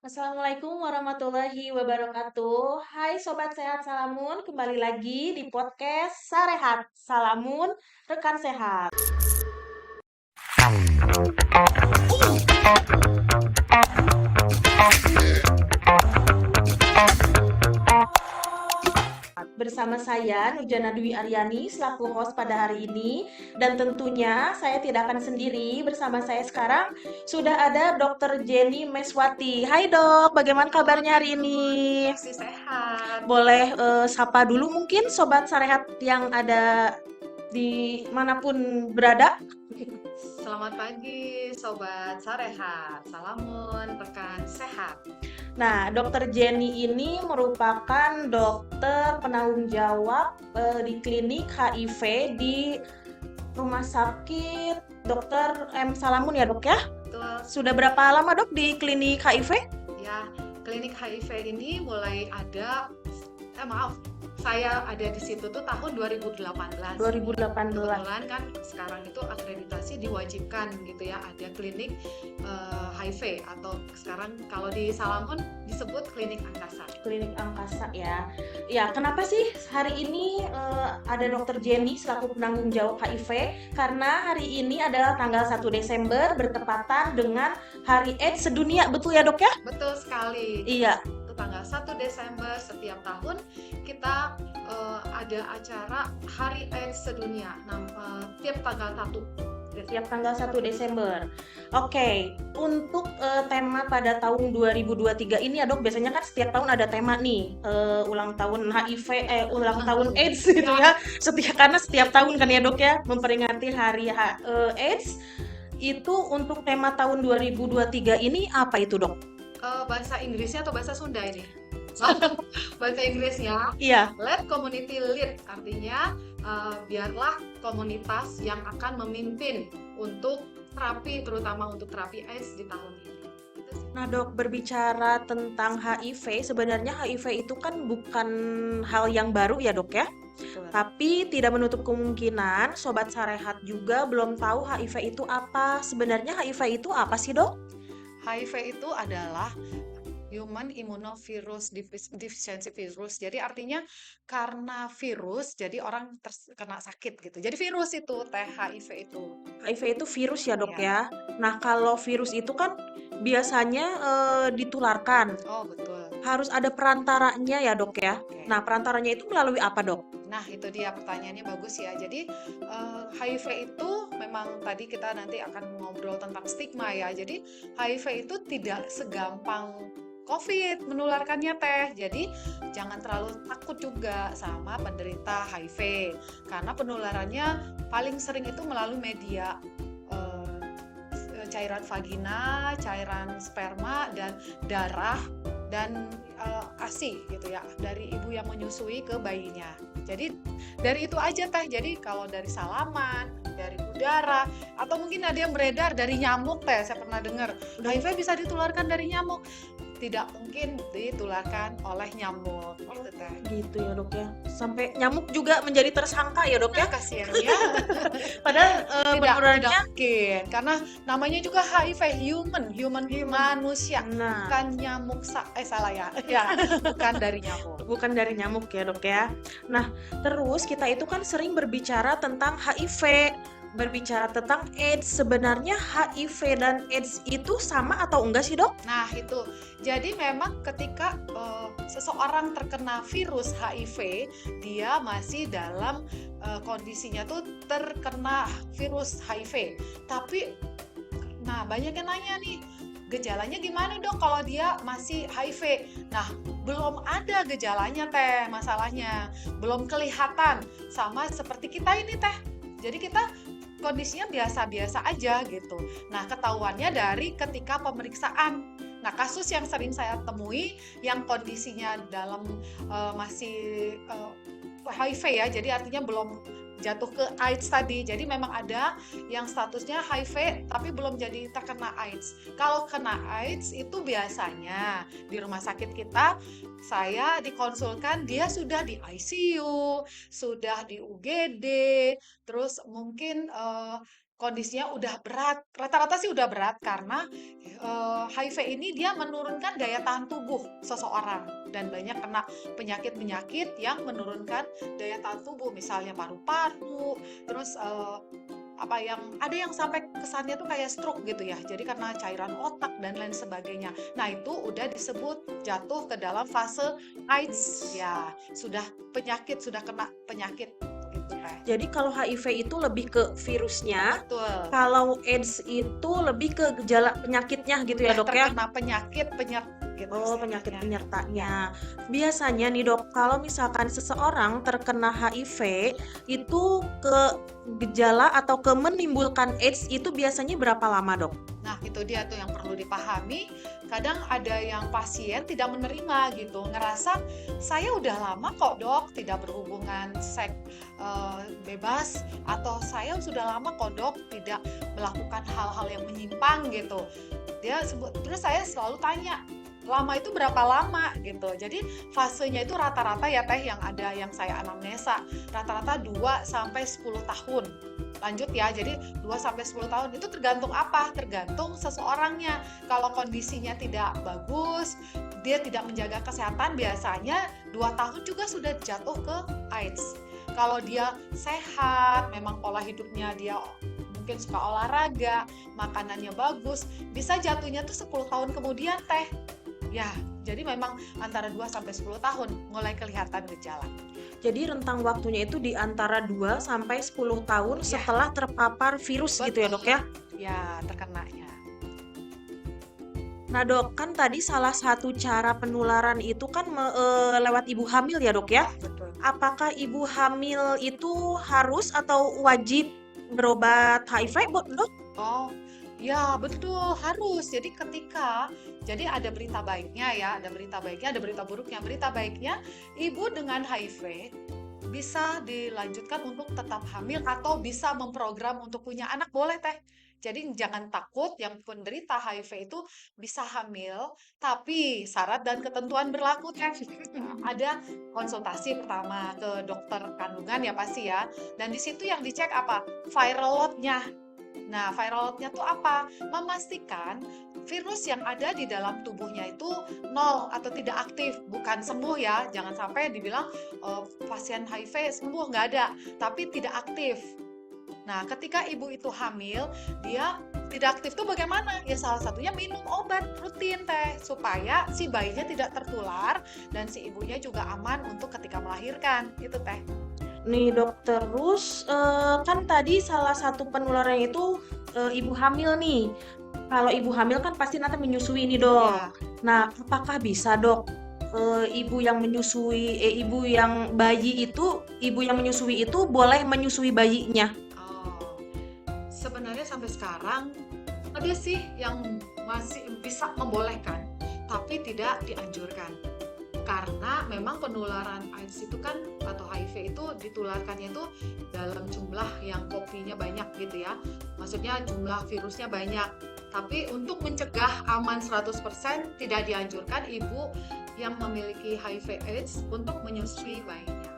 Assalamualaikum warahmatullahi wabarakatuh. Hai Sobat Sehat Salamun, kembali lagi di podcast Sarehat Salamun, rekan sehat. Bersama saya Nurjana Dwi Aryani selaku host pada hari ini, dan tentunya saya tidak akan sendiri. Bersama saya sekarang sudah ada Dr. Jenny Meswati. Hai Dok, bagaimana kabarnya hari ini? Masih sehat. Boleh sapa dulu mungkin Sobat Sarehat yang ada di manapun berada. Selamat pagi, Sobat Sarehat. Salamun, rekan sehat. Nah, Dokter Jenny ini merupakan dokter penanggung jawab di klinik HIV di Rumah Sakit Dokter M Salamun ya dok ya? Betul, Sudah berapa lama dok di klinik HIV? ya. Klinik HIV ini mulai ada, saya ada di situ tuh tahun 2018. 2018. Kebetulan kan sekarang itu akreditasi diwajibkan gitu ya, ada klinik HIV atau sekarang kalau di Salamun disebut klinik angkasa. Klinik angkasa ya. Ya, kenapa sih hari ini ada Dokter Jenny selaku penanggung jawab HIV? Karena hari ini adalah tanggal 1 Desember bertepatan dengan Hari AIDS sedunia, betul ya dok ya? Betul sekali. Iya. Itu tanggal 1 Desember setiap tahun kita ada acara Hari AIDS sedunia tiap tanggal 1. Tiap tanggal 1 Desember. Oke, untuk tema pada tahun 2023 ini ya dok, biasanya kan setiap tahun ada tema nih, ulang tahun HIV, ulang tahun AIDS gitu ya. Karena setiap tahun kan ya dok ya, memperingati hari AIDS. Itu untuk tema tahun 2023 ini apa itu dok? Bahasa Inggrisnya atau bahasa Sunda ini? Bahasa Inggrisnya, Iya. let community lead, artinya biarlah komunitas yang akan memimpin untuk terapi, terutama untuk terapi AIDS di tahun ini. Itu sih. Nah dok, berbicara tentang HIV, sebenarnya HIV itu kan bukan hal yang baru ya dok ya? Betul. Tapi tidak menutup kemungkinan Sobat Sarehat juga belum tahu HIV itu apa. Sebenarnya HIV itu apa sih dok? HIV itu adalah Human Immunovirus Deficiency Virus. Jadi artinya karena virus, jadi orang kena sakit gitu. Jadi virus itu, HIV itu. HIV itu virus ya dok Ya. ya. Nah kalau virus itu kan biasanya ditularkan. Oh betul. Harus ada perantaranya ya dok ya. Oke. Nah perantaranya itu melalui apa dok? Nah, itu dia pertanyaannya bagus ya. Jadi, HIV itu memang tadi kita nanti akan ngobrol tentang stigma ya. Jadi, HIV itu tidak segampang COVID menularkannya teh. Jadi, jangan terlalu takut juga sama penderita HIV. Karena penularannya paling sering itu melalui media cairan vagina, cairan sperma, dan darah, dan ASI gitu ya, dari ibu yang menyusui ke bayinya. Jadi dari itu aja teh. Jadi kalau dari salaman, dari udara, atau mungkin ada yang beredar dari nyamuk teh, saya pernah dengar HIV bisa ditularkan dari nyamuk. Tidak mungkin ditularkan oleh nyamuk gitu teh. Gitu ya dok ya. Sampai nyamuk juga menjadi tersangka ya dok ya. Nah, kasihan ya. Padahal Tidak penularannya. mungkin karena namanya juga HIV, human manusia, Nah, bukan nyamuk. Salah ya. Ya, bukan dari nyamuk. bukan dari nyamuk ya dok ya. Nah, terus kita itu kan sering berbicara tentang HIV, berbicara tentang AIDS. Sebenarnya HIV dan AIDS itu sama atau enggak sih dok? Nah, itu. Jadi memang ketika seseorang terkena virus HIV, dia masih dalam kondisinya tuh terkena virus HIV. Tapi nah, banyak yang nanya nih, gejalanya gimana dong kalau dia masih HIV? Nah, belum ada gejalanya teh, masalahnya. Belum kelihatan sama seperti kita ini teh. Jadi kita kondisinya biasa-biasa aja gitu. Nah, ketahuannya dari ketika pemeriksaan. Nah, kasus yang sering saya temui yang kondisinya dalam masih HIV ya, jadi artinya belum jatuh ke AIDS tadi. Jadi memang ada yang statusnya HIV tapi belum jadi terkena AIDS. Kalau kena AIDS itu biasanya di rumah sakit kita, saya dikonsulkan dia sudah di ICU, sudah di UGD, terus mungkin kondisinya udah berat, rata-rata sih udah berat karena HIV ini dia menurunkan daya tahan tubuh seseorang dan banyak kena penyakit-penyakit yang menurunkan daya tahan tubuh, misalnya paru-paru, terus apa yang ada yang sampai kesannya tuh kayak stroke gitu ya. Jadi karena cairan otak dan lain sebagainya. Nah, itu udah disebut jatuh ke dalam fase AIDS. Ya, sudah penyakit, sudah kena penyakit gitu, Teh. Jadi kalau HIV itu lebih ke virusnya, Betul. kalau AIDS itu lebih ke gejala penyakitnya gitu ya Udah dok ya? terkena penyakit penyerta gitu Oh, penyakit istilahnya. Ya. penyertanya. Biasanya nih dok, kalau misalkan seseorang terkena HIV, itu ke gejala atau ke menimbulkan AIDS itu biasanya berapa lama dok? Nah, itu dia tuh yang perlu dipahami. Kadang ada yang pasien tidak menerima gitu, ngerasa saya udah lama kok dok tidak berhubungan seks bebas, atau saya sudah lama kok dok tidak melakukan hal-hal yang menyimpang gitu. Terus saya selalu tanya, lama itu berapa lama gitu. Jadi fasenya itu rata-rata ya teh yang ada yang saya anamnesa, rata-rata 2 sampai 10 tahun. Lanjut ya, jadi 2 sampai 10 tahun itu tergantung apa? Tergantung seseorangnya. Kalau kondisinya tidak bagus, dia tidak menjaga kesehatan, biasanya 2 tahun juga sudah jatuh ke AIDS. Kalau dia sehat, memang pola hidupnya dia mungkin suka olahraga, makanannya bagus, bisa jatuhnya tuh 10 tahun kemudian teh. Ya, jadi memang antara 2 sampai 10 tahun mulai kelihatan gejala. Jadi rentang waktunya itu di antara 2 sampai 10 tahun Ya, setelah terpapar virus gitu ya betul. dok ya? Ya, terkenanya. Nah dok, kan tadi salah satu cara penularan itu kan lewat ibu hamil ya dok ya? Betul. Apakah ibu hamil itu harus atau wajib berobat HIV dok? Oh, ya betul harus. Jadi ada berita baiknya ya, ada berita baiknya, ada berita buruknya. Berita baiknya, ibu dengan HIV bisa dilanjutkan untuk tetap hamil atau bisa memprogram untuk punya anak, boleh teh. Jadi jangan takut, yang penderita HIV itu bisa hamil, tapi syarat dan ketentuan berlaku teh. Ada konsultasi pertama ke dokter kandungan ya pasti ya, dan di situ yang dicek apa? Viral load-nya. Nah, viral load-nya tuh apa? Memastikan virus yang ada di dalam tubuhnya itu nol atau tidak aktif, bukan sembuh ya. Jangan sampai dibilang pasien HIV sembuh, nggak ada, tapi tidak aktif. Nah, ketika ibu itu hamil, dia tidak aktif tuh bagaimana? Ya salah satunya minum obat rutin teh, supaya si bayinya tidak tertular dan si ibunya juga aman untuk ketika melahirkan. Itu teh. Nih dok, terus kan tadi salah satu penularannya itu ibu hamil nih. Kalau ibu hamil kan pasti nanti menyusui nih dok. Ya. Nah, apakah bisa dok ibu yang menyusui, ibu yang bayi itu, ibu yang menyusui itu boleh menyusui bayinya? Oh, sebenarnya sampai sekarang ada sih yang masih bisa membolehkan, tapi tidak dianjurkan. Karena memang penularan AIDS itu kan atau HIV itu ditularkannya itu dalam jumlah yang kopinya banyak gitu ya. Maksudnya jumlah virusnya banyak. Tapi untuk mencegah aman 100% tidak dianjurkan ibu yang memiliki HIV AIDS untuk menyusui bayinya.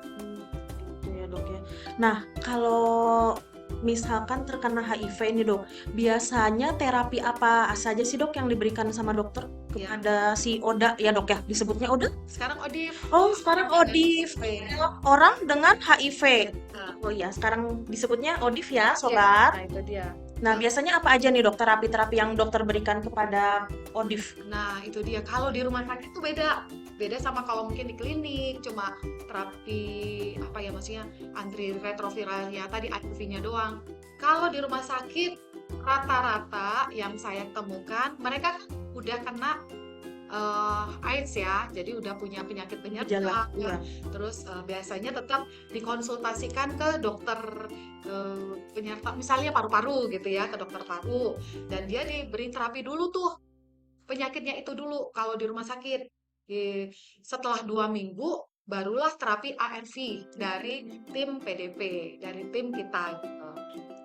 Gitu ya dok ya. Nah, kalau misalkan terkena HIV nih dok, biasanya terapi apa saja sih dok yang diberikan sama dokter Ya, kepada si Oda ya dok ya? Disebutnya Oda? sekarang ODIF. Oh, sekarang ODIF. Orang dengan HIV. Nah, Oh iya, sekarang disebutnya ODIF ya, ya, sobat. nah itu dia. Nah, biasanya apa aja nih dok terapi-terapi yang dokter berikan kepada ODIF? Nah, itu dia. Kalau di rumah sakit tuh beda. Beda sama kalau mungkin di klinik, cuma terapi apa ya maksudnya antiretroviralnya tadi ARV-nya doang. Kalau di rumah sakit rata-rata yang saya temukan mereka kan udah kena AIDS ya, jadi udah punya penyakit Gejala, penyerta. iya. Terus biasanya tetap dikonsultasikan ke dokter penyerta, misalnya paru-paru gitu ya, ke dokter paru, dan dia diberi terapi dulu tuh penyakitnya itu dulu kalau di rumah sakit. Setelah 2 minggu barulah terapi ARV dari tim PDP, dari tim kita gitu.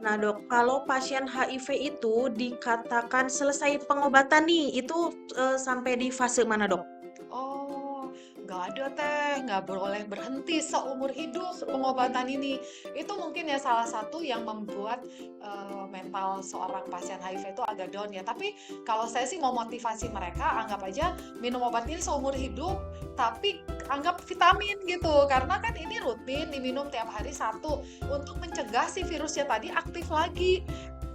Nah dok, kalau pasien HIV itu dikatakan selesai pengobatan nih, itu sampai di fase mana dok? Oh, nggak ada teh, nggak boleh berhenti seumur hidup pengobatan ini. Itu mungkin ya salah satu yang membuat mental seorang pasien HIV itu agak down ya. Tapi kalau saya sih mau motivasi mereka, anggap aja minum obat ini seumur hidup, tapi anggap vitamin gitu. Karena kan ini rutin diminum tiap hari satu untuk mencegah si virusnya tadi aktif lagi.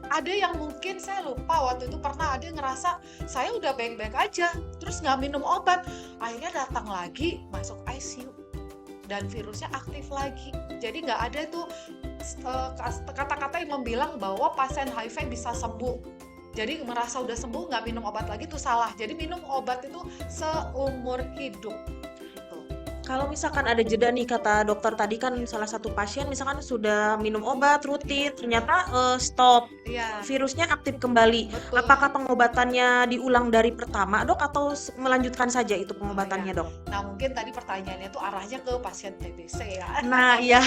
Ada yang mungkin saya lupa waktu itu pernah ada yang ngerasa saya udah baik-baik aja terus nggak minum obat, akhirnya datang lagi masuk ICU dan virusnya aktif lagi. Jadi nggak ada itu kata-kata yang membilang bahwa pasien HIV bisa sembuh. Jadi merasa udah sembuh nggak minum obat lagi itu salah. Jadi minum obat itu seumur hidup. Kalau misalkan ada jeda nih, kata dokter tadi kan salah satu pasien misalkan sudah minum obat rutin, ternyata stop, Iya, virusnya aktif kembali. betul. Apakah pengobatannya diulang dari pertama, dok, atau melanjutkan saja itu pengobatannya, iya. dok? Nah mungkin tadi pertanyaannya tuh arahnya ke pasien TBC ya. Nah, iya.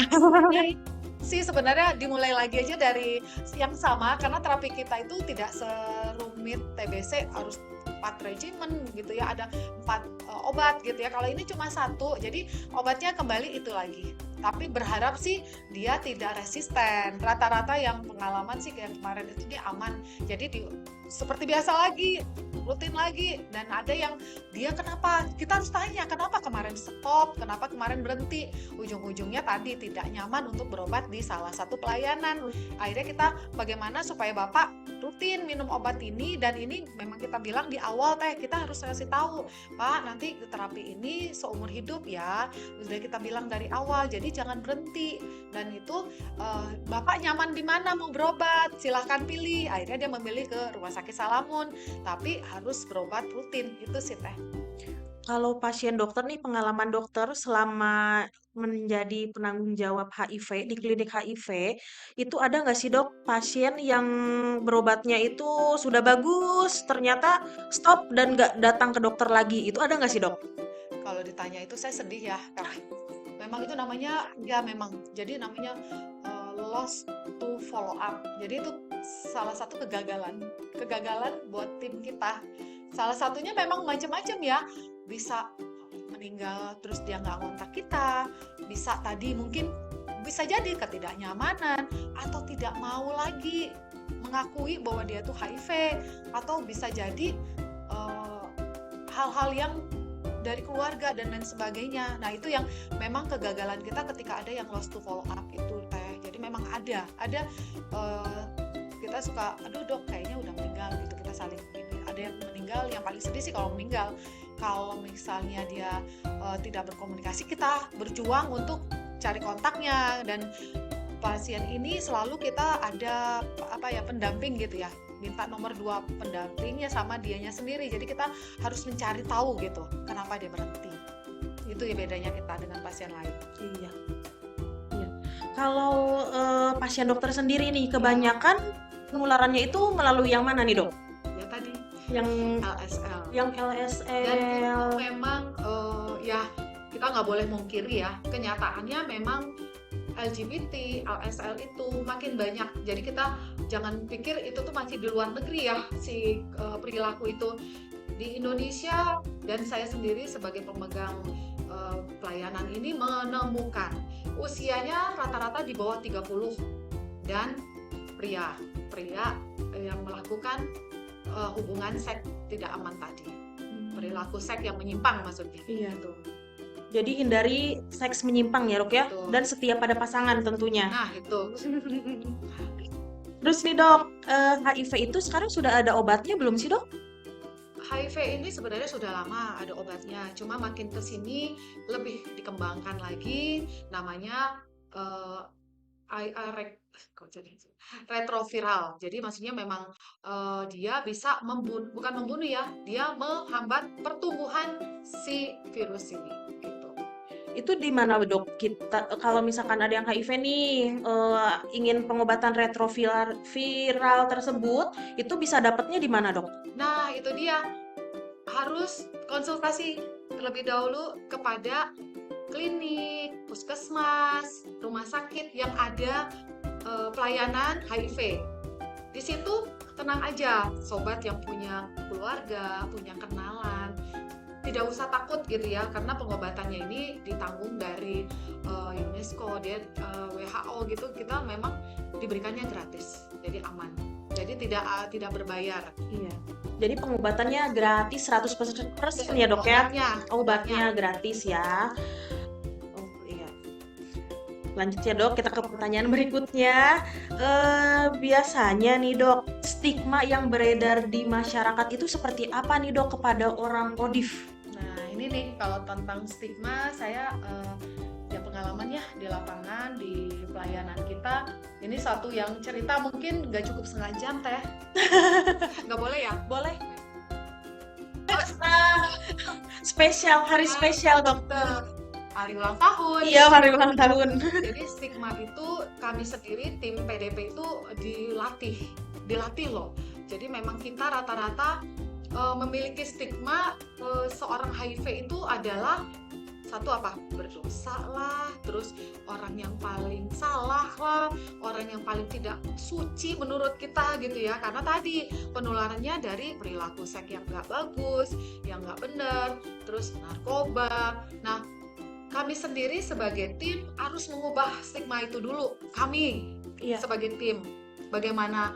Sih sebenarnya dimulai lagi aja dari yang sama karena terapi kita itu tidak serumit TBC harus 4 regimen gitu ya, ada 4 obat gitu ya. Kalau ini cuma satu, jadi obatnya kembali itu lagi. Tapi berharap sih dia tidak resisten. Rata-rata yang pengalaman sih yang kemarin itu dia aman. Jadi seperti biasa lagi, rutin lagi. Dan ada yang dia kenapa? Kita harus tanya kenapa kemarin stop, kenapa kemarin berhenti. Ujung-ujungnya tadi tidak nyaman untuk berobat di salah satu pelayanan. Akhirnya kita bagaimana supaya Bapak rutin minum obat ini, dan ini memang kita bilang di awal teh kita harus kasih tahu, Pak, nanti terapi ini seumur hidup ya. Sudah kita bilang dari awal, jadi jangan berhenti. Dan itu Bapak nyaman di mana mau berobat, silahkan pilih. Akhirnya dia memilih ke Rumah Sakit Salamun, tapi harus berobat rutin. Itu sih teh. Kalau pasien dokter nih, pengalaman dokter selama menjadi penanggung jawab HIV di klinik HIV, itu ada nggak sih, dok, pasien yang berobatnya itu sudah bagus, ternyata stop dan nggak datang ke dokter lagi? Itu ada nggak sih, dok? Kalau ditanya itu saya sedih ya, karena memang itu namanya ya memang jadi namanya lost to follow up. Jadi itu salah satu kegagalan buat tim kita. Salah satunya memang macam-macam ya, bisa meninggal terus dia nggak ngontak kita, bisa tadi mungkin bisa jadi ketidaknyamanan atau tidak mau lagi mengakui bahwa dia tuh HIV, atau bisa jadi hal-hal yang dari keluarga dan lain sebagainya. Nah itu yang memang kegagalan kita ketika ada yang lost to follow up itu teh. Jadi memang ada kita suka aduh dok kayaknya udah meninggal gitu, kita saling ini. Ada yang meninggal, yang paling sedih sih kalau meninggal. Kalau misalnya dia tidak berkomunikasi, kita berjuang untuk cari kontaknya, dan pasien ini selalu kita ada pendamping gitu ya, minta nomor 2 pendampingnya sama dianya sendiri. Jadi kita harus mencari tahu gitu kenapa dia berhenti. Itu ya bedanya kita dengan pasien lain. Iya. Iya. Kalau pasien dokter sendiri nih, kebanyakan penularannya itu melalui yang mana nih, dok? Ya tadi Yang LSL. yang Dan LSL. itu memang ya kita nggak boleh mungkiri ya, kenyataannya memang LGBT, LSL itu makin banyak. Jadi kita jangan pikir itu tuh masih di luar negeri ya si perilaku itu. Di Indonesia, dan saya sendiri sebagai pemegang pelayanan ini menemukan usianya rata-rata di bawah 30 dan pria yang melakukan hubungan seks tidak aman tadi. Perilaku seks yang menyimpang maksudnya. Iya. Gitu. Jadi hindari seks menyimpang ya, dok ya, Betul. dan setia pada pasangan tentunya. Nah itu Terus nih, dok, HIV itu sekarang sudah ada obatnya belum sih, dok? HIV ini sebenarnya sudah lama ada obatnya, cuma makin kesini lebih dikembangkan lagi, namanya retroviral. Jadi maksudnya memang dia bisa bukan membunuh ya, dia menghambat pertumbuhan si virus ini. Gitu. Itu di mana, dok? Kita kalau misalkan ada yang HIV nih, ingin pengobatan retroviral tersebut, itu bisa dapatnya di mana, dok? Nah itu dia, harus konsultasi terlebih dahulu kepada klinik, puskesmas, rumah sakit yang ada pelayanan HIV. Di situ tenang aja, sobat yang punya keluarga, punya kenalan, tidak usah takut gitu ya, karena pengobatannya ini ditanggung dari UNESCO, dia WHO gitu, kita memang diberikannya gratis, jadi aman, jadi tidak berbayar. Iya. Jadi pengobatannya gratis 100% ya dok ya? Obatnya gratis ya. Oh iya. Lanjut ya dok, kita ke pertanyaan berikutnya. Biasanya nih dok, stigma yang beredar di masyarakat itu seperti apa nih dok kepada orang ODIF? Nah ini nih, kalau tentang stigma, saya ya pengalamannya di lapangan, di pelayanan kita, ini satu yang cerita mungkin nggak cukup setengah jam teh. Nggak boleh ya? Boleh. Spesial, hari spesial dokter. Hari ulang tahun. Iya, hari ulang tahun. Jadi stigma itu kami sendiri tim PDP itu dilatih loh. Jadi memang kita rata-rata memiliki stigma seorang HIV itu adalah satu apa? Berdosa lah, terus orang yang paling salah lah, orang yang paling tidak suci menurut kita gitu ya. Karena tadi penularannya dari perilaku seks yang nggak bagus, yang nggak benar, terus narkoba. Nah, kami sendiri sebagai tim harus mengubah stigma itu dulu. Kami sebagai tim, bagaimana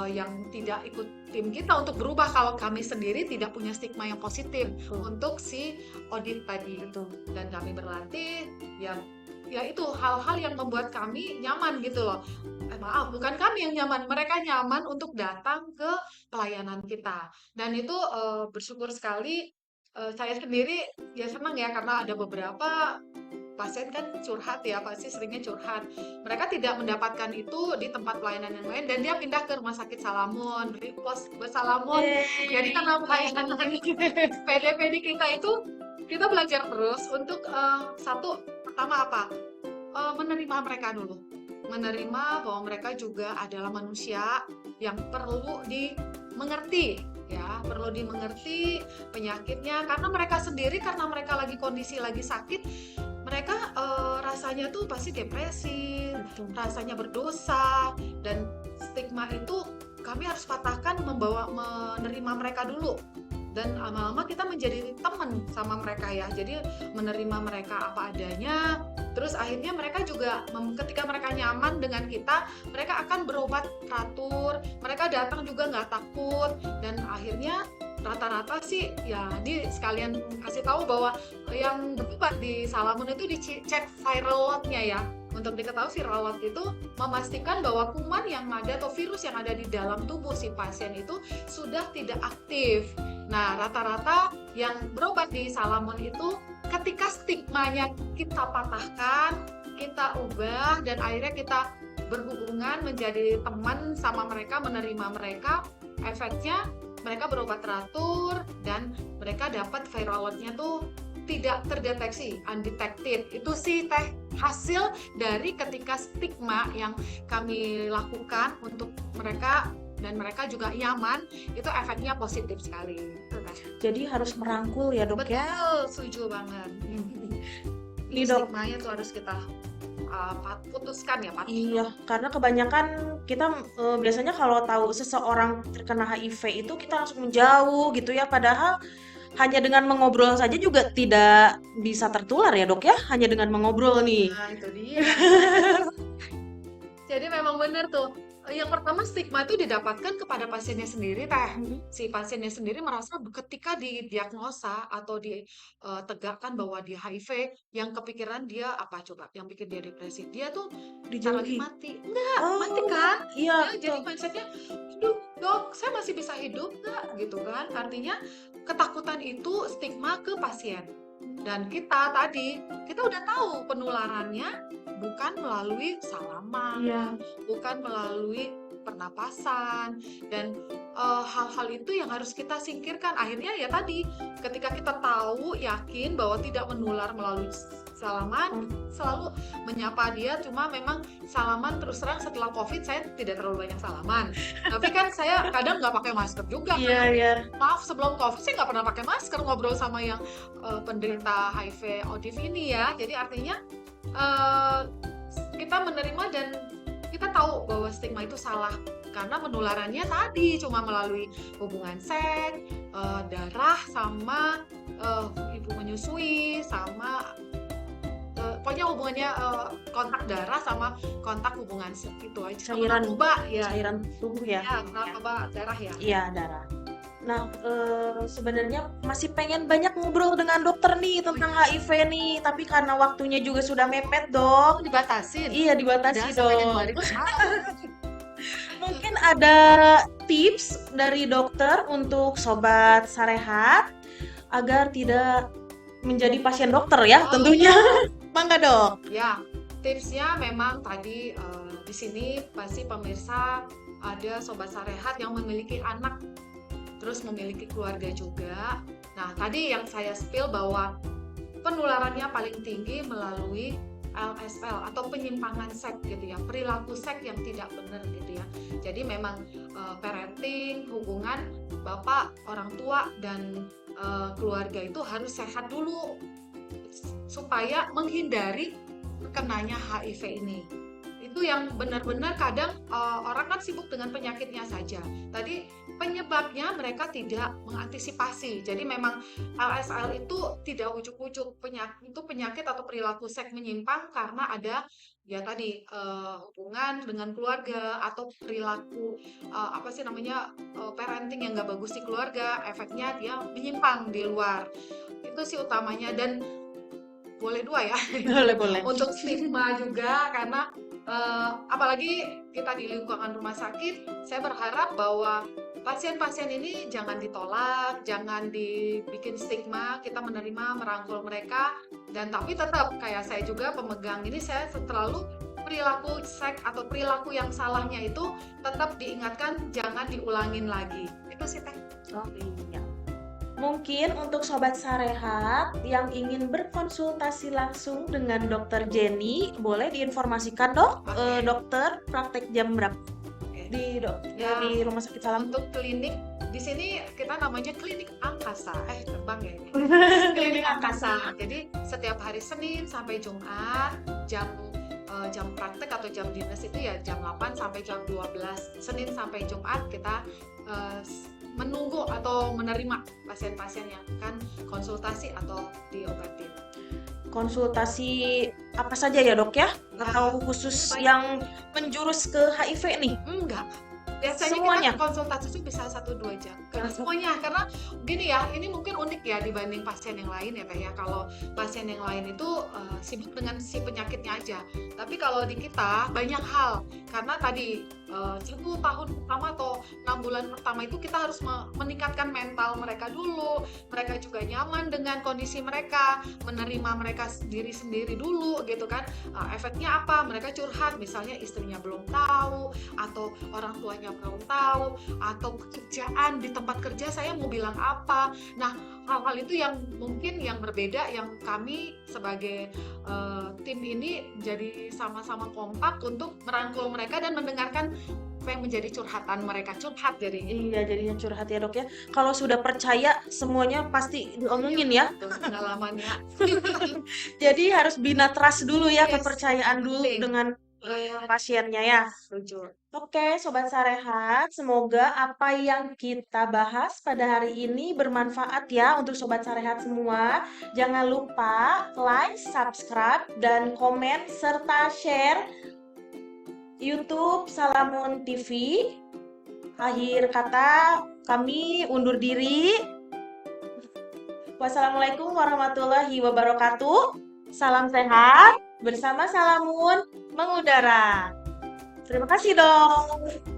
yang tidak ikut tim kita untuk berubah kalau kami sendiri tidak punya stigma yang positif untuk si ODIF tadi. Dan kami berlatih, ya itu hal-hal yang membuat kami nyaman gitu loh. Maaf, bukan kami yang nyaman, mereka nyaman untuk datang ke pelayanan kita. Dan itu bersyukur sekali. Saya sendiri ya senang ya, karena ada beberapa pasien kan curhat ya, pasti seringnya curhat. Mereka tidak mendapatkan itu di tempat pelayanan yang lain, dan dia pindah ke rumah sakit Salamon, beli pos Salamon. Jadi karena pelayanan PDP di kita itu, kita belajar terus untuk satu, pertama apa? Menerima mereka dulu. Menerima bahwa mereka juga adalah manusia yang perlu dimengerti. Ya, perlu dimengerti penyakitnya, karena mereka sendiri, karena mereka lagi kondisi lagi sakit, mereka rasanya tuh pasti depresi, rasanya berdosa, dan stigma itu kami harus patahkan, menerima mereka dulu, dan lama-lama kita menjadi teman sama mereka ya, jadi menerima mereka apa adanya. Terus akhirnya mereka juga ketika mereka nyaman dengan kita, mereka akan berobat teratur, mereka datang juga nggak takut, dan akhirnya rata-rata sih ya, di sekalian kasih tahu bahwa yang berobat di Salamon itu dicek viral load-nya ya. Untuk diketahui viral load itu memastikan bahwa kuman yang ada atau virus yang ada di dalam tubuh si pasien itu sudah tidak aktif. Nah, rata-rata yang berobat di Salamon itu ketika stigmanya kita patahkan, kita ubah, dan akhirnya kita berhubungan menjadi teman sama mereka, menerima mereka, efeknya mereka berobat teratur, dan mereka dapat viral load-nya tuh tidak terdeteksi, undetected. Itu sih teh hasil dari ketika stigma yang kami lakukan untuk mereka, dan mereka juga nyaman, itu efeknya positif sekali. Jadi harus merangkul ya dok. Betul, ya? setuju banget. Nih dok, stigmanya tuh harus kita putuskan ya Pak. Iya, karena kebanyakan kita biasanya kalau tahu seseorang terkena HIV itu kita langsung menjauh gitu ya, padahal hanya dengan mengobrol saja juga tidak bisa tertular ya dok ya, hanya dengan mengobrol nih. Nah itu dia. Jadi memang benar tuh. Yang pertama, stigma itu didapatkan kepada pasiennya sendiri teh. Si pasiennya sendiri merasa ketika didiagnosa atau ditegakkan bahwa dia HIV, yang kepikiran dia apa coba? Yang bikin dia depresi. Dia tuh Dijauhi. mati. Enggak, mati kan? Iya. Ya, jadi mindsetnya, aduh dok, saya masih bisa hidup nggak? Gitu kan? Artinya ketakutan itu stigma ke pasien. Dan kita tadi, kita udah tahu penularannya bukan melalui salaman, bukan melalui pernapasan, dan hal-hal itu yang harus kita singkirkan. Akhirnya ya tadi, ketika kita tahu, yakin bahwa tidak menular melalui salaman, selalu menyapa dia. Cuma memang salaman, terus terang setelah COVID saya tidak terlalu banyak salaman. Tapi kan saya kadang nggak pakai masker juga. Iya. Maaf, sebelum COVID saya nggak pernah pakai masker ngobrol sama yang penderita HIV ODIF ini ya. Jadi artinya kita menerima, dan kita tahu bahwa stigma itu salah karena penularannya tadi cuma melalui hubungan seks, darah, sama ibu menyusui sama pokoknya hubungannya kontak darah sama kontak hubungan itu aja. Sama Cairan. narkoba ya. Cairan tubuh ya. Ya, narkoba darah ya. Iya, darah. Nah, sebenarnya masih pengen banyak ngobrol dengan dokter nih tentang HIV nih, tapi karena waktunya juga sudah mepet, Dok. Dibatasin. Iya, dibatasi, Udah sampai Dok. Januari. Mungkin ada tips dari dokter untuk sobat Sarehat agar tidak menjadi pasien dokter ya, tentunya. Mangga, Dok. Ya, tipsnya memang tadi di sini pasti pemirsa ada sobat Sarehat yang memiliki anak, terus memiliki keluarga juga. Nah, tadi yang saya spill bahwa penularannya paling tinggi melalui LSL atau penyimpangan seks gitu ya, perilaku seks yang tidak benar gitu ya. Jadi memang parenting, hubungan bapak, orang tua dan keluarga itu harus sehat dulu supaya menghindari terkenanya HIV ini. Itu yang benar-benar kadang orang kan sibuk dengan penyakitnya saja. Tadi penyebabnya mereka tidak mengantisipasi. Jadi memang LSL itu tidak ujuk-ujuk penyakit atau perilaku seks menyimpang karena ada ya tadi hubungan dengan keluarga atau perilaku parenting yang nggak bagus di keluarga, efeknya dia menyimpang di luar. Itu sih utamanya, dan boleh dua ya. Boleh. Untuk stigma juga, karena apalagi kita di lingkungan rumah sakit, saya berharap bahwa pasien-pasien ini jangan ditolak, jangan dibikin stigma, kita menerima, merangkul mereka, dan tapi tetap kayak saya juga pemegang ini, saya selalu perilaku seks atau perilaku yang salahnya itu tetap diingatkan, jangan diulangin lagi. Itu sih Teh. Oh iya. Mungkin untuk sobat Sarehat yang ingin berkonsultasi langsung dengan Dokter Jenny, boleh diinformasikan, Dok, Oke. dokter praktek jam berapa Oke. di Ya, di Rumah Sakit Salam? untuk klinik di sini kita namanya klinik angkasa, terbang ya ini. Klinik angkasa. Jadi setiap hari Senin sampai Jumat jam praktek atau jam dinas itu ya jam 8 sampai jam 12. Senin sampai Jumat kita menunggu atau menerima pasien-pasien yang akan konsultasi atau diobatin. Konsultasi apa saja ya, Dok ya? Atau khusus banyak. yang menjurus ke HIV nih? Enggak. Biasanya Semuanya? kita konsultasi itu bisa 1-2 jam. Karena semuanya, karena gini ya, ini mungkin unik ya dibanding pasien yang lain ya Teh ya. Kalau pasien yang lain itu sibuk dengan si penyakitnya aja. Tapi kalau di kita banyak hal. Karena tadi 1 tahun pertama atau 6 bulan pertama itu kita harus meningkatkan mental mereka dulu. Mereka juga nyaman dengan kondisi mereka, menerima mereka diri sendiri dulu gitu kan. Efeknya apa? Mereka curhat, misalnya istrinya belum tahu, atau orang tuanya belum tahu, atau pekerjaan di tempat kerja saya mau bilang apa. Nah, hal-hal itu yang mungkin yang berbeda, yang kami sebagai tim ini jadi sama-sama kompak untuk merangkul mereka dan mendengarkan apa yang menjadi curhatan mereka. Curhat jadinya. Iya, jadinya curhat ya, Dok ya. Kalau sudah percaya semuanya pasti diomongin ya. Itu pengalamannya. Jadi harus bina trust dulu ya, Yes, kepercayaan dulu penting. dengan pasiennya ya. Setuju. Oke, Sobat Sarehat, semoga apa yang kita bahas pada hari ini bermanfaat ya untuk Sobat Sarehat semua. Jangan lupa like, subscribe, dan komen, serta share YouTube Salamun TV. Akhir kata, kami undur diri. Wassalamualaikum warahmatullahi wabarakatuh. Salam sehat bersama Salamun mengudara. Terima kasih, Dok.